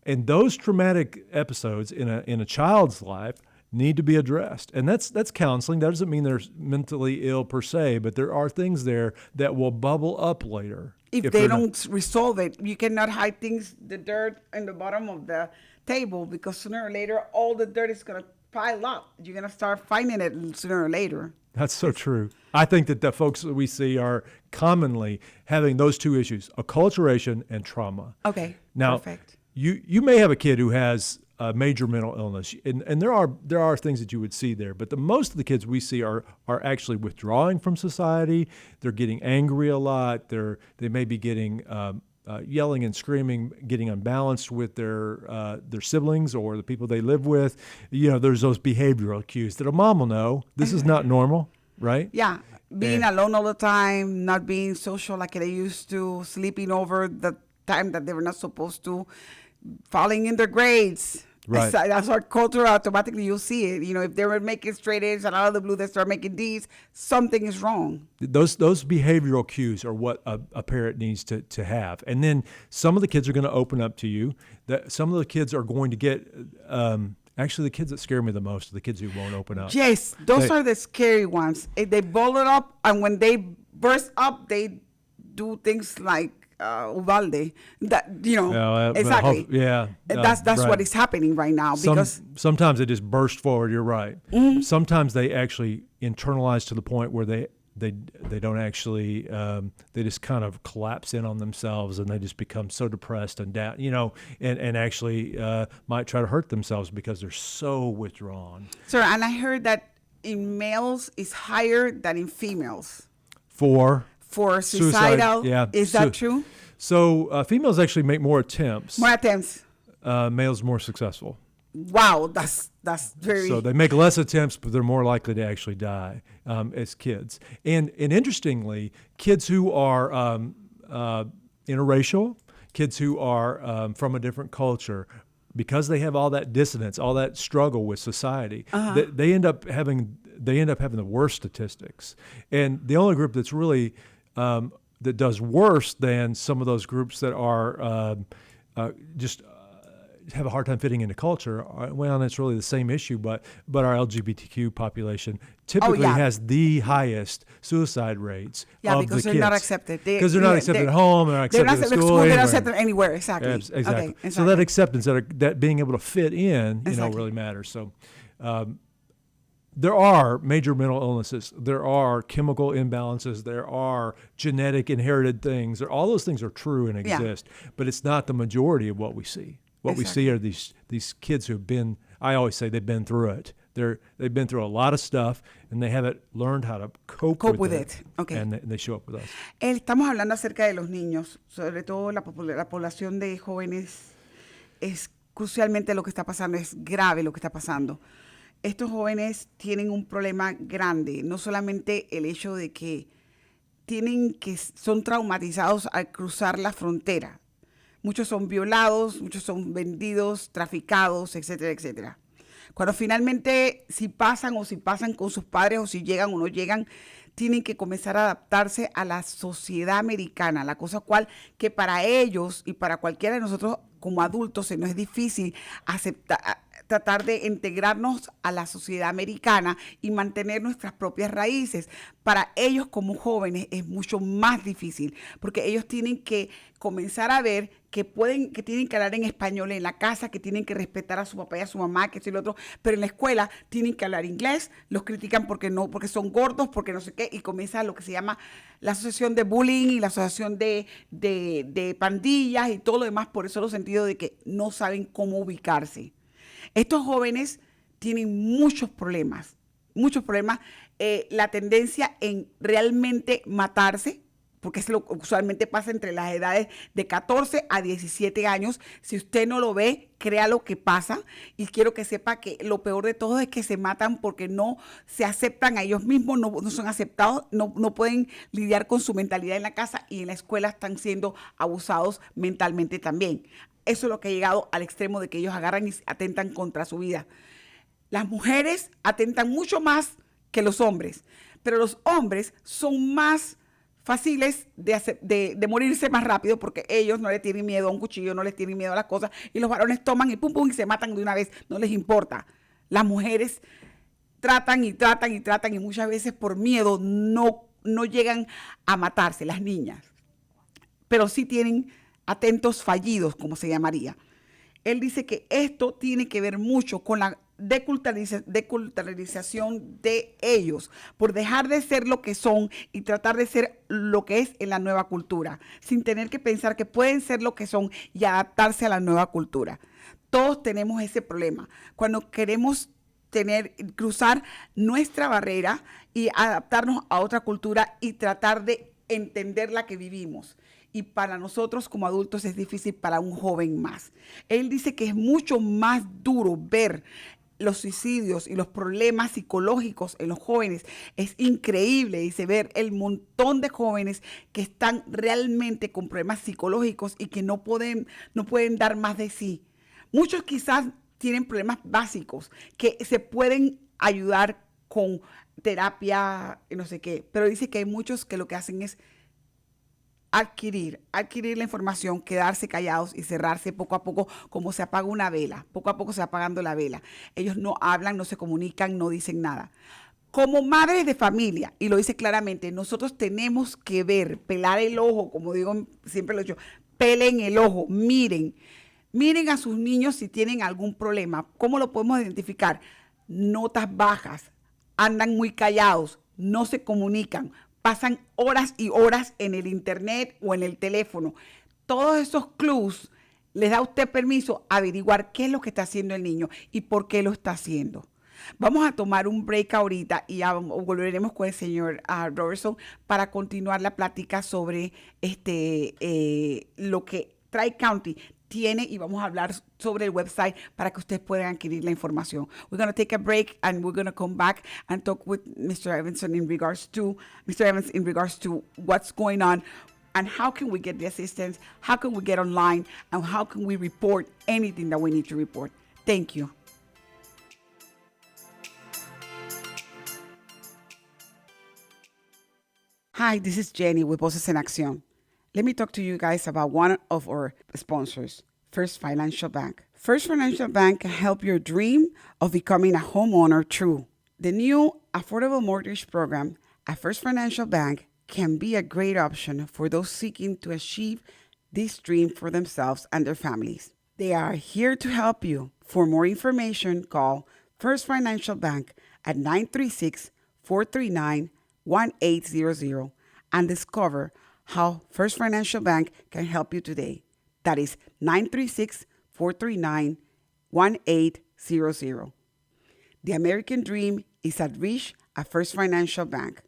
and those traumatic episodes in a child's life need to be addressed. And that's counseling. That doesn't mean they're mentally ill per se, but there are things there that will bubble up later. If they don't resolve it, you cannot hide the dirt in the bottom of the table, because sooner or later, all the dirt is going to pile up. You're going to start finding it sooner or later. That's so true. I think that the folks that we see are commonly having those two issues, acculturation and trauma. Okay, now, perfect. You may have a kid who has a major mental illness, and there are things that you would see there, but most of the kids we see are actually withdrawing from society. They're getting angry a lot. They may be getting yelling and screaming, getting unbalanced with their siblings or the people they live with. There's those behavioral cues that a mom will know. This is not normal, right? Yeah. Being alone all the time, not being social like they used to, sleeping over the time that they were not supposed to, falling in their grades. Right. That's our culture. Automatically, you'll see it. If they were making straight A's and out of the blue they start making D's, something is wrong. Those behavioral cues are what a parent needs to have. And then some of the kids are going to open up to you. Some of the kids are going to get actually, the kids that scare me the most are the kids who won't open up. Yes, those are the scary ones. They ball it up, and when they burst up, they do things like Uvalde. Exactly. That's right. What is happening right now. Because sometimes they just burst forward. You're right. Mm-hmm. Sometimes they actually internalize to the point where they don't actually they just kind of collapse in on themselves, and they just become so depressed and down, and actually might try to hurt themselves because they're so withdrawn. Sir, and I heard that in males is higher than in females. For suicidal. Yeah. Is that true? So females actually make more attempts. Males more successful. Wow, that's very. So they make less attempts, but they're more likely to actually die as kids. And interestingly, kids who are interracial, kids who are from a different culture, because they have all that dissonance, all that struggle with society, they end up having the worst statistics. And the only group that's really that does worse than some of those groups that are just have a hard time fitting into culture. Well, and it's really the same issue, but our LGBTQ population typically has the highest suicide rates. Yeah, because they're not accepted. Because they're not accepted at home, they're not accepted at school. They're not accepted anywhere. Exactly. Exactly. Okay, so that acceptance, that being able to fit in, really matters. So. There are major mental illnesses. There are chemical imbalances. There are genetic inherited things. All those things are true and exist, but it's not the majority of what we see. What we see are these kids who have been, I always say they've been through it. They've been through a lot of stuff, and they haven't learned how to cope with it. Okay. And they show up with us. Estamos hablando acerca de los niños, sobre todo la población de jóvenes es crucialmente lo que está pasando, es grave lo que está pasando. Estos jóvenes tienen un problema grande, no solamente el hecho de que son traumatizados al cruzar la frontera. Muchos son violados, muchos son vendidos, traficados, etcétera, etcétera. Cuando finalmente, si pasan con sus padres o si llegan o no llegan, tienen que comenzar a adaptarse a la sociedad americana, la cosa cual que para ellos y para cualquiera de nosotros como adultos se nos es difícil tratar de integrarnos a la sociedad americana y mantener nuestras propias raíces. Para ellos como jóvenes es mucho más difícil porque ellos tienen que comenzar a ver que tienen que hablar en español en la casa, que tienen que respetar a su papá y a su mamá, que esto y lo otro, pero en la escuela tienen que hablar inglés, los critican porque son gordos, porque no sé qué, y comienza lo que se llama la asociación de bullying y la asociación de pandillas y todo lo demás, por eso los sentidos de que no saben cómo ubicarse. Estos jóvenes tienen muchos problemas, la tendencia en realmente matarse, porque es lo que usualmente pasa entre las edades de 14 a 17 años. Si usted no lo ve, crea lo que pasa. Y quiero que sepa que lo peor de todo es que se matan porque no se aceptan a ellos mismos, no son aceptados, no pueden lidiar con su mentalidad en la casa y en la escuela están siendo abusados mentalmente también. Eso es lo que ha llegado al extremo de que ellos agarran y atentan contra su vida. Las mujeres atentan mucho más que los hombres, pero los hombres son más fáciles de morirse más rápido porque ellos no le tienen miedo a un cuchillo, no les tienen miedo a las cosas y los varones toman y pum pum y se matan de una vez, no les importa. Las mujeres tratan y muchas veces por miedo no llegan a matarse, las niñas, pero sí tienen atentos fallidos, como se llamaría. Él dice que esto tiene que ver mucho con la deculturalización de ellos, por dejar de ser lo que son y tratar de ser lo que es en la nueva cultura, sin tener que pensar que pueden ser lo que son y adaptarse a la nueva cultura. Todos tenemos ese problema. Cuando queremos cruzar nuestra barrera y adaptarnos a otra cultura y tratar de entender la que vivimos. Y para nosotros como adultos es difícil, para un joven más. Él dice que es mucho más duro ver los suicidios y los problemas psicológicos en los jóvenes. Es increíble, dice, ver el montón de jóvenes que están realmente con problemas psicológicos y que no pueden dar más de sí. Muchos quizás tienen problemas básicos que se pueden ayudar con terapia, no sé qué, pero dice que hay muchos que lo que hacen es adquirir la información, quedarse callados y cerrarse poco a poco, como se apaga una vela. Poco a poco se va apagando la vela. Ellos no hablan, no se comunican, no dicen nada. Como madres de familia, y lo dice claramente, nosotros tenemos que pelar el ojo, como digo, siempre lo he dicho, pelen el ojo, miren a sus niños si tienen algún problema. ¿Cómo lo podemos identificar? Notas bajas, andan muy callados, no se comunican, pasan horas y horas en el internet o en el teléfono. Todos esos clues les da a usted permiso a averiguar qué es lo que está haciendo el niño y por qué lo está haciendo. Vamos a tomar un break ahorita y ya volveremos con el señor Roberson para continuar la plática sobre lo que Tri-County tiene y vamos a hablar sobre el website para que ustedes puedan adquirir la información. We're going to take a break and we're going to come back and talk with Mr. Evans in regards to what's going on and how can we get the assistance, how can we get online, and how can we report anything that we need to report. Thank you. Hi, this is Jenny with Voces en Accion. Let me talk to you guys about one of our sponsors, First Financial Bank. First Financial Bank can help your dream of becoming a homeowner true. The new affordable mortgage program at First Financial Bank can be a great option for those seeking to achieve this dream for themselves and their families. They are here to help you. For more information, call First Financial Bank at 936-439-1800 and discover how First Financial Bank can help you today. That is 936-439-1800. The American dream is at reach at First Financial Bank.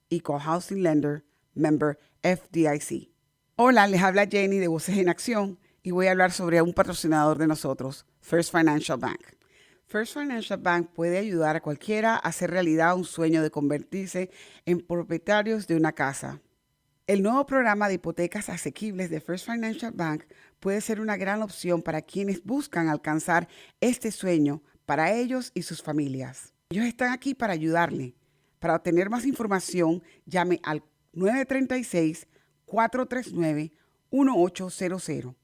Equal Housing Lender, member FDIC. Hola, les habla Jenny de Voces en Acción y voy a hablar sobre un patrocinador de nosotros, First Financial Bank. First Financial Bank puede ayudar a cualquiera a hacer realidad un sueño de convertirse en propietarios de una casa. El nuevo programa de hipotecas asequibles de First Financial Bank puede ser una gran opción para quienes buscan alcanzar este sueño para ellos y sus familias. Ellos están aquí para ayudarle. Para obtener más información, llame al 936-439-1800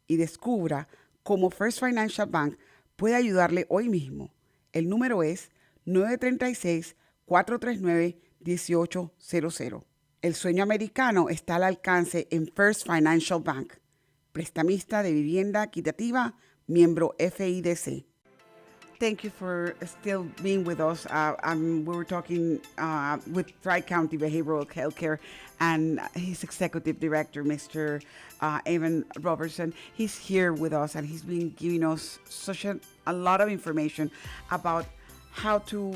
y descubra cómo First Financial Bank puede ayudarle hoy mismo. El número es 936-439-1800. El sueño americano está al alcance en First Financial Bank, prestamista de vivienda equitativa, miembro FIDC. Thank you for still being with us. We were talking with Tri-County Behavioral Healthcare and his executive director, Mr. Evan Roberson. He's here with us, and he's been giving us a lot of information about how to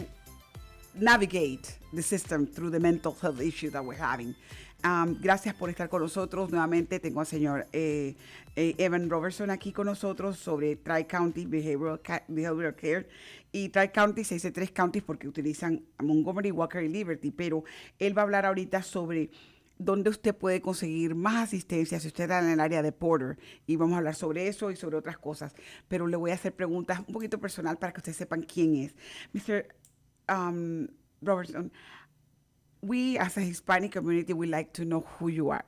navigate the system through the mental health issue that we're having. Gracias por estar con nosotros. Nuevamente tengo al señor Evan Roberson aquí con nosotros sobre Tri-County Behavioral Care. Y Tri-County se dice tres counties porque utilizan Montgomery, Walker y Liberty, pero él va a hablar ahorita sobre dónde usted puede conseguir más asistencia si usted está en el área de Porter. Y vamos a hablar sobre eso y sobre otras cosas. Pero le voy a hacer preguntas un poquito personal para que ustedes sepan quién es. Mr. Roberson, we as a Hispanic community, we like to know who you are,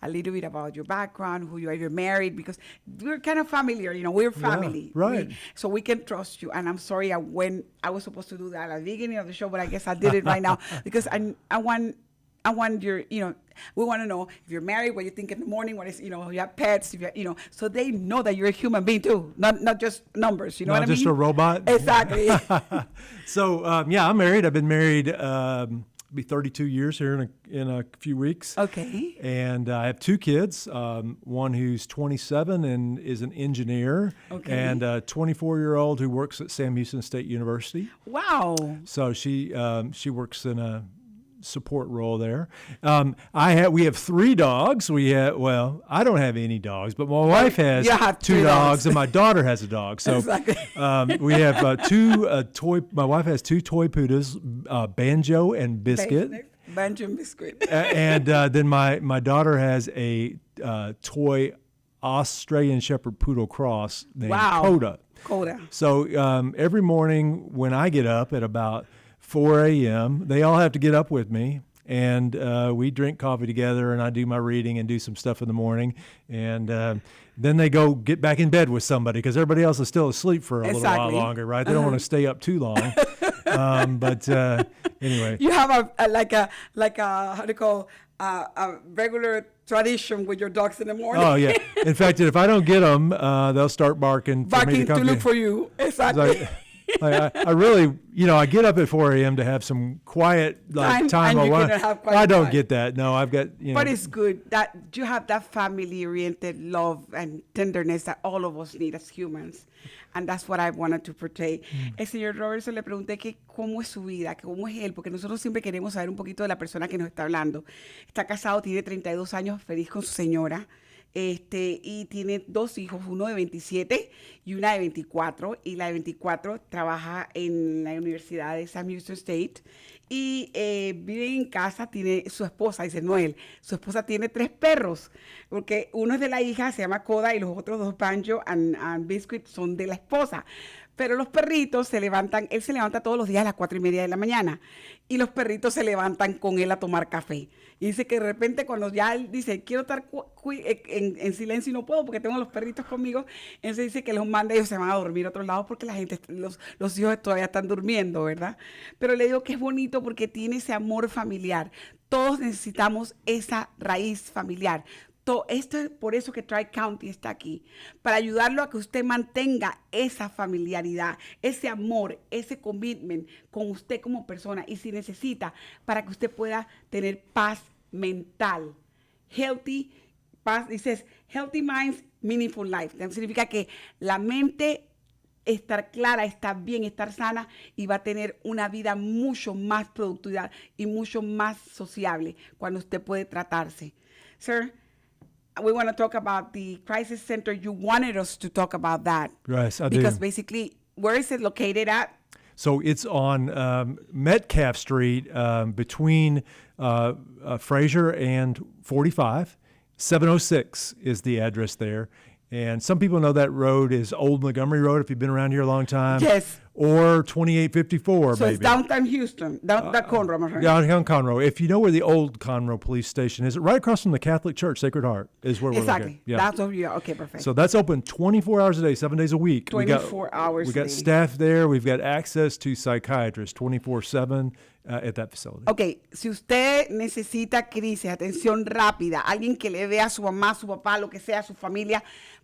a little bit about your background, who you are, you're married, because we're kind of familiar, we're family. Yeah, right. So we can trust you. And I'm sorry I was supposed to do that at the beginning of the show, but I guess I did it right now because I want your, we want to know if you're married, what you think in the morning, what is, you have pets, if you so they know that you're a human being too, not just numbers, not what I mean? Not just a robot. Exactly. So, I'm married. I've been married, be 32 years here in a few weeks. Okay. And I have two kids, one who's 27 and is an engineer, okay, and a 24-year-old who works at Sam Houston State University. Wow. So she works in a support role there. We have three dogs. I don't have any dogs, but my wife has two dogs, and my daughter has a dog. So exactly. We have my wife has two toy poodles, Banjo and Biscuit. Banjo and Biscuit. And then my daughter has a toy Australian Shepherd Poodle cross named Coda. So every morning when I get up at about 4 a.m., they all have to get up with me, and we drink coffee together, and I do my reading and do some stuff in the morning, and then they go get back in bed with somebody because everybody else is still asleep for a little while longer, right? They don't want to stay up too long. But anyway. You have a how do you call a regular tradition with your dogs in the morning. Oh, yeah. In fact, if I don't get them, they'll start barking for me to come look for you. Exactly. I really, I get up at 4 a.m. to have some quiet time. I don't get that. No, I've got, But it's good that you have that family-oriented love and tenderness that all of us need as humans. And that's what I wanted to portray. El señor Roberson le pregunté que cómo es su vida, que cómo es él, porque nosotros siempre queremos saber un poquito de la persona que nos está hablando. Está casado, tiene 32 años, feliz con su señora. Y tiene dos hijos, uno de 27 y una de 24, y la de 24 trabaja en la Universidad de Sam Houston State y vive en casa, tiene su esposa, dice Noel, su esposa tiene 3 perros, porque uno es de la hija, se llama Coda, y los otros 2, Banjo and Biscuit, son de la esposa. Pero los perritos él se levanta todos los días a las 4:30 de la mañana y los perritos se levantan con él a tomar café. Y dice que de repente cuando ya él dice, quiero estar en silencio y no puedo porque tengo los perritos conmigo, entonces dice que los manda y ellos se van a dormir a otros lados porque los hijos todavía están durmiendo, ¿verdad? Pero le digo que es bonito porque tiene ese amor familiar. Todos necesitamos esa raíz familiar. Esto es por eso que Tri-County está aquí, para ayudarlo a que usted mantenga esa familiaridad, ese amor, ese commitment con usted como persona, y si necesita, para que usted pueda tener paz mental. Healthy, paz, dices, healthy minds, meaningful life. Significa que la mente estar clara, estar bien, estar sana, y va a tener una vida mucho más productiva y mucho más sociable cuando usted puede tratarse. Sir, we want to talk about the crisis center. You wanted us to talk about that. Yes, I Because do. basically, where is it located at? So it's on Metcalf Street between Fraser and 45. 706 is the address there. And some people know that road is Old Montgomery Road if you've been around here a long time. Yes. Or 2854, So maybe. it's downtown Houston, downtown Conroe, am I right? Downtown Conroe. If you know where the old Conroe police station is, right across from the Catholic Church, Sacred Heart, is where we're Exactly. located. Yeah. That's over here. Okay, perfect. So that's open 24 hours a day, 7 days a week. 24 hours We a got day. staff there. We've got access to psychiatrists 24/7 at that facility. Ok, si usted necesita crisis, atención rápida, alguien que le vea a su mamá, su papá, lo que sea, a su familia,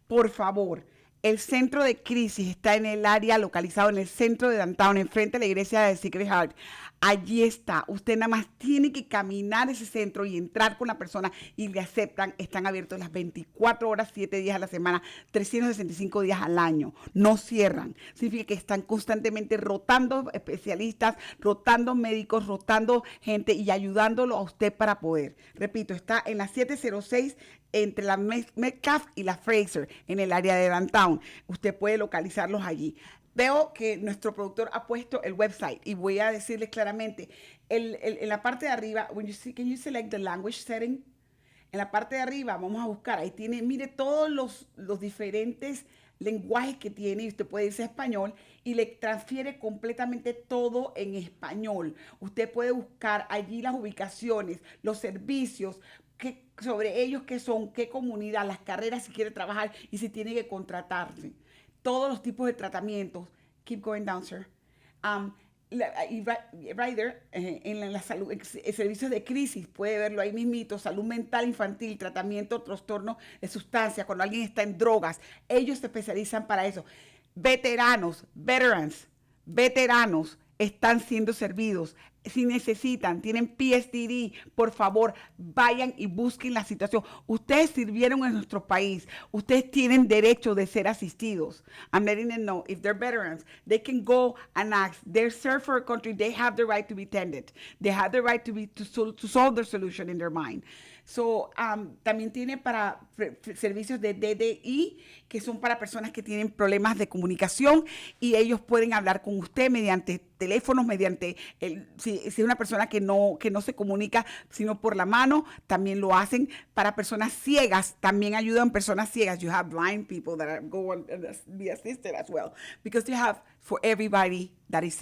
por favor. El centro de crisis está en el área localizado en el centro de downtown, enfrente de la iglesia de Sacred Heart. Allí está. Usted nada más tiene que caminar ese centro y entrar con la persona y le aceptan. Están abiertos las 24 horas, 7 días a la semana, 365 días al año. No cierran. Significa que están constantemente rotando especialistas, rotando médicos, rotando gente y ayudándolo a usted para poder. Repito, está en la 706 entre la Metcalf y la Fraser, en el área de downtown. Usted puede localizarlos allí. Veo que nuestro productor ha puesto el website y voy a decirles claramente, en la parte de arriba, can you select the language setting? En la parte de arriba vamos a buscar, ahí tiene, mire todos los diferentes lenguajes que tiene y usted puede irse a español y le transfiere completamente todo en español. Usted puede buscar allí las ubicaciones, los servicios, sobre ellos qué son, qué comunidad, las carreras si quiere trabajar y si tiene que contratarse. Todos los tipos de tratamientos. Keep going down, sir. Right there, en la salud, servicios de crisis, puede verlo ahí mismito, salud mental infantil, tratamiento, trastorno de sustancias, cuando alguien está en drogas, ellos se especializan para eso. Veteranos, veteranos están siendo servidos. Si necesitan, tienen PSTD, por favor, vayan y busquen la situación. Ustedes sirvieron en nuestro país. Ustedes tienen derecho de ser asistidos. I'm letting them know, if they're veterans, they can go and ask. They're served for a country. They have the right to be tended. They have the right to solve their solution in their mind. So, también tiene para servicios de DDI, que son para personas que tienen problemas de comunicación y ellos pueden hablar con usted mediante teléfonos, mediante, si es una persona que no se comunica sino por la mano, también lo hacen. Para personas ciegas, también ayudan personas ciegas. You have blind people that go and be assisted as well, because you have for everybody that is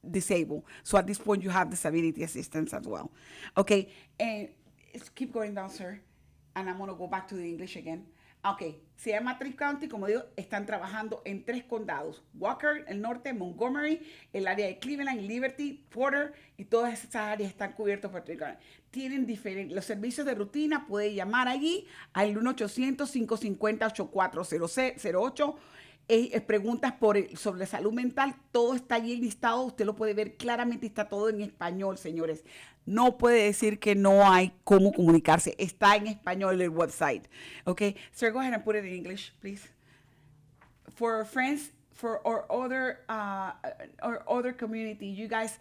disabled. So at this point, you have disability assistance as well. Okay, keep going down, sir. And I'm going to go back to the English again. Okay, se llama Tri-County, como digo, están trabajando en 3 condados. Walker, el norte, Montgomery, el área de Cleveland, Liberty, Porter, y todas esas áreas están cubiertas por Tri-County. Tienen diferentes, los servicios de rutina, puede llamar allí al 1-800-550-8408. Preguntas sobre salud mental, todo está allí listado, usted lo puede ver claramente, está todo en español, señores. No puede decir que no hay cómo comunicarse, está en español el website. Okay, sir, go ahead and put it in English, please. For our friends, for our other community, you guys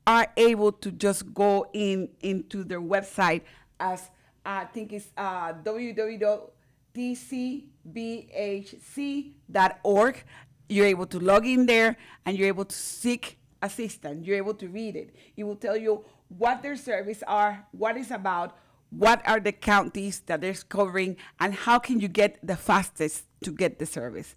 are able to just go into their website as I think it's www.tcbhc.org. You're able to log in there and you're able to seek assistance. You're able to read it. It will tell you what their services are, what it's about, what are the counties that they're covering, and how can you get the fastest to get the service.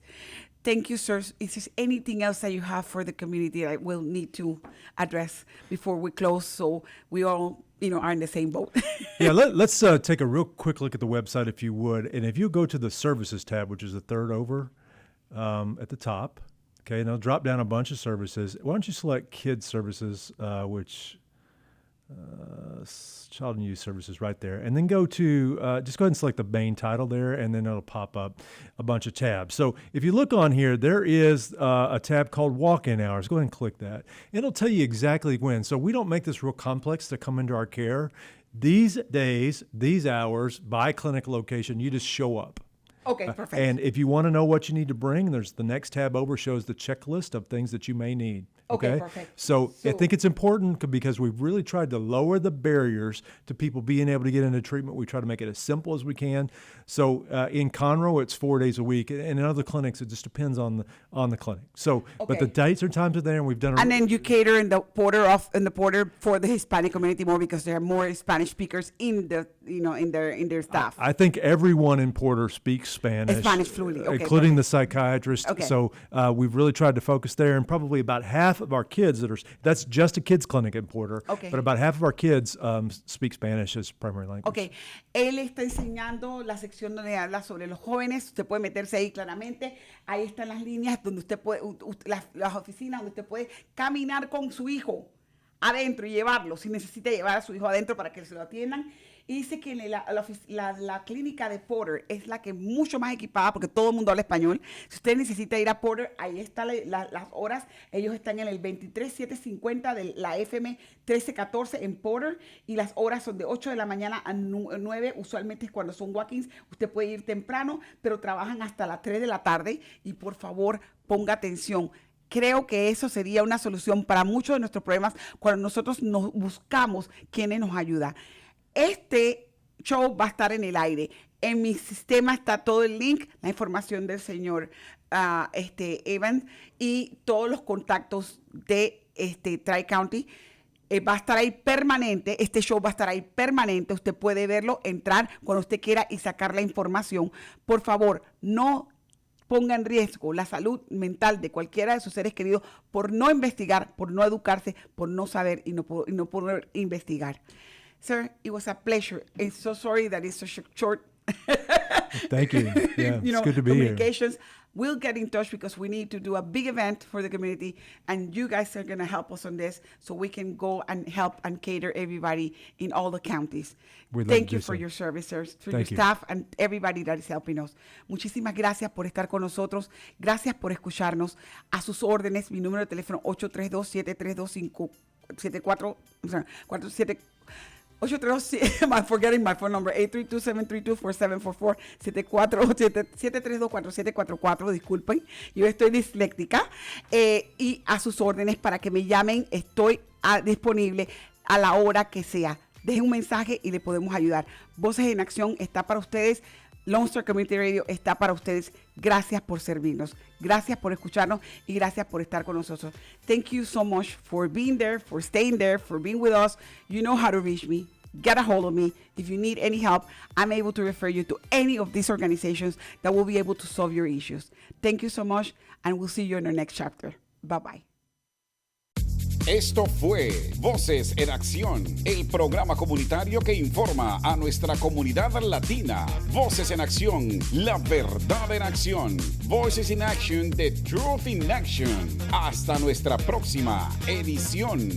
Thank you, sir. Is there anything else that you have for the community that we'll need to address before we close so we all are in the same boat? Yeah, let's take a real quick look at the website, if you would. And if you go to the services tab, which is the third over at the top, okay, and it'll drop down a bunch of services. Why don't you select kids services, which child and youth services right there, and then go to just go ahead and select the main title there, and then it'll pop up a bunch of tabs. So if you look on here, there is a tab called walk-in hours. Go ahead and click that. It'll tell you exactly when. So we don't make this real complex to come into our care. These days, these hours, by clinic location, you just show up. Okay, perfect. And if you want to know what you need to bring, there's the next tab over shows the checklist of things that you may need. Okay, perfect. So I So- think it's important because we've really tried to lower the barriers to people being able to get into treatment. We try to make it as simple as we can. So in Conroe, it's 4 days a week, and in other clinics, it just depends on the clinic. So, but Okay. the dates and times are there, and we've done. And then you cater in the porter for the Hispanic community more because there are more Spanish speakers in the in their staff. I think everyone in Porter speaks Spanish, Spanish fluently, okay, including the psychiatrist. Okay. So we've really tried to focus there, and probably about half of our kids that's just a kids clinic in Porter. Okay. But about half of our kids speak Spanish as primary language. Ok, él está enseñando la sección donde habla sobre los jóvenes. Usted puede meterse ahí claramente. Ahí están las líneas donde usted puede, las oficinas donde usted puede caminar con su hijo adentro y llevarlo, si necesita llevar a su hijo adentro para que se lo atiendan. Y dice que la clínica de Porter es la que es mucho más equipada porque todo el mundo habla español. Si usted necesita ir a Porter, ahí están las horas. Ellos están en el 23750 de la FM 1314 en Porter y las horas son de 8 de la mañana a 9. Usualmente es cuando son walk-ins. Usted puede ir temprano, pero trabajan hasta las 3 de la tarde. Y por favor, ponga atención. Creo que eso sería una solución para muchos de nuestros problemas cuando nosotros nos buscamos quienes nos ayudan. Este show va a estar en el aire. En mi sistema está todo el link, la información del señor Evans y todos los contactos de Tri-County. Va a estar ahí permanente, este show va a estar ahí permanente. Usted puede verlo, entrar cuando usted quiera y sacar la información. Por favor, no ponga en riesgo la salud mental de cualquiera de sus seres queridos por no investigar, por no educarse, por no saber y no poder investigar. Sir, it was a pleasure. I'm so sorry that it's such a short Thank you. Yeah, it's good to be here. communications. We'll get in touch because we need to do a big event for the community, and you guys are going to help us on this so we can go and help and cater everybody in all the counties. We'd love Thank to you do for so. your service, sir, for Thank your you. staff and everybody that is helping us. Muchísimas gracias por estar con nosotros. Gracias por escucharnos. A sus órdenes, mi número de teléfono 832-732-5447. 832, I'm forgetting my phone number, 832-732-4744, 732-4744, disculpen, yo estoy disléctica, y a sus órdenes para que me llamen, estoy disponible a la hora que sea. Dejen un mensaje y le podemos ayudar. Voces en Acción está para ustedes. Lone Star Community Radio está para ustedes. Gracias por servirnos. Gracias por escucharnos y gracias por estar con nosotros. Thank you so much for being there, for staying there, for being with us. You know how to reach me. Get a hold of me. If you need any help, I'm able to refer you to any of these organizations that will be able to solve your issues. Thank you so much, and we'll see you in our next chapter. Bye-bye. Esto fue Voces en Acción, el programa comunitario que informa a nuestra comunidad latina. Voces en Acción, la verdad en acción. Voices in Action, the truth in action. Hasta nuestra próxima edición.